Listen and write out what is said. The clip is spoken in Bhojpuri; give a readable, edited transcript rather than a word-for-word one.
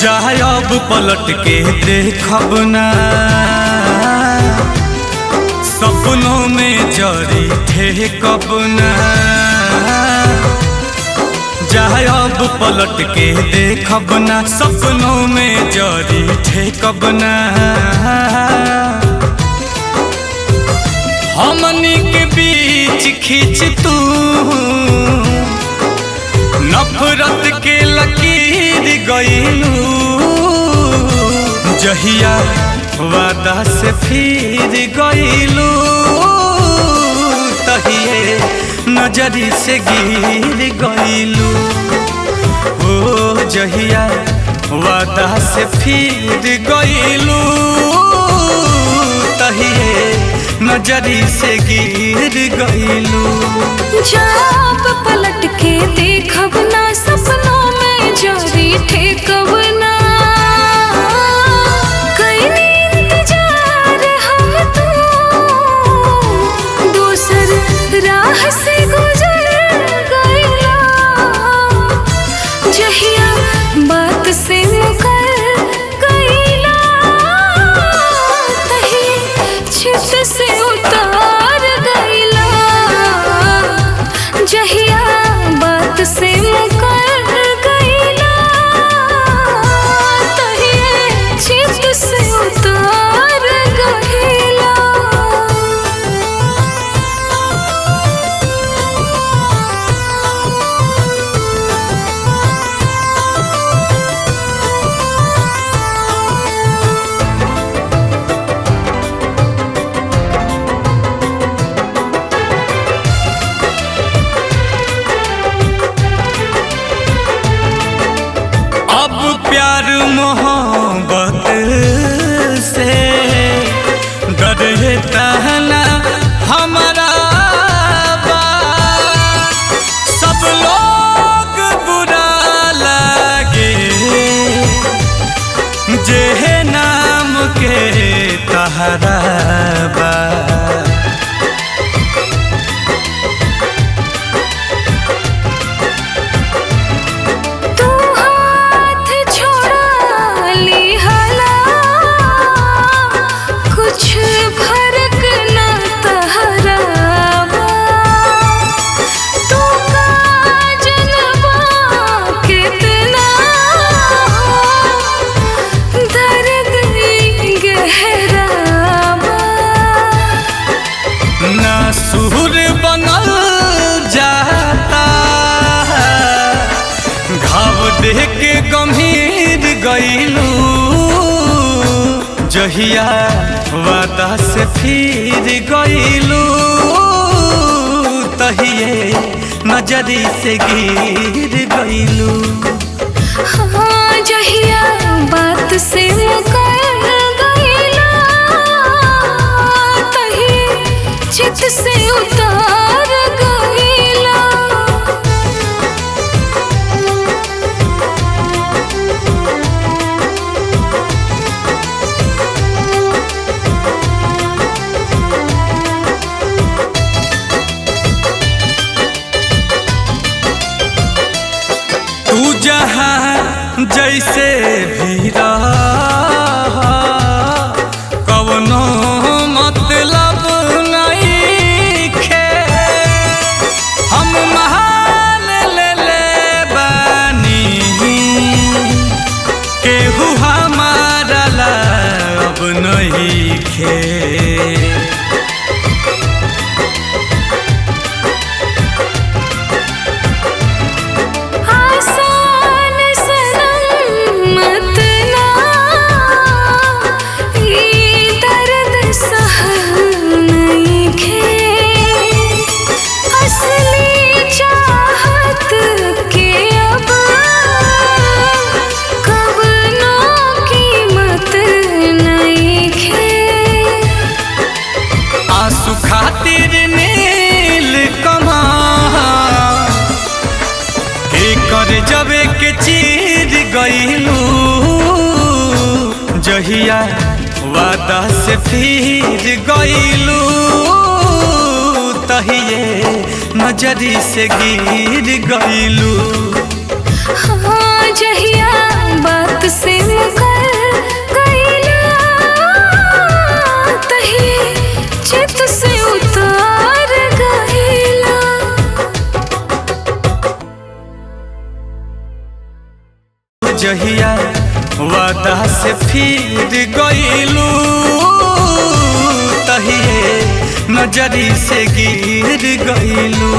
जाए अब पलट के देखब ना, सपनों में जरी ठेकब ना। जाए अब पलट के देखब ना, सपनों में जरी ठेकब ना। हमनी के बीच खींच तू नफरत के लकीर गइलू, जहिया वादा से फिर गइलू, तहिए नजरी से गिर गइलू। ओ जहिया वादा से फिर गइलू, तहिए नजरी से गिर गइलू। जब पलट के देखब ना, सपनों में जरी ठेकब ना। कइनी इंतजार हम तू दोसर राह से गुजर गइला, जहिया बात से मुकर गइला, तही चित से उतार गइला, जहिया बात से मुकर गइला, तही चित से उतार गइला। प्यार मोहब्बत से डरता ना हमारा बा, सब लोग बुरा लगे जे नाम के तहरा बा। सुर बनल जाता घाव देख के गंभीर गइलू, जहिया वादा से फिर गइलू, तहिए नजरी से गिर गइलू। हाँ जहिया बात से मुकर गइला, तही चित से उतार गइला। तू जहाँ जैसे भी रह, कवनो मतलब नहीं खे। हम महाल ले बानी, केहू हमारा ला अब नहीं खे। खातिर नील कमां कर जबे के चीर गइलू, जहिया वादा से फिर गइलू, तहिए नजरी से गिर गइलू। हाँ जहिया बात से जहिया वादा से फिर गईलू तहिए नजरी से गिर गईलू।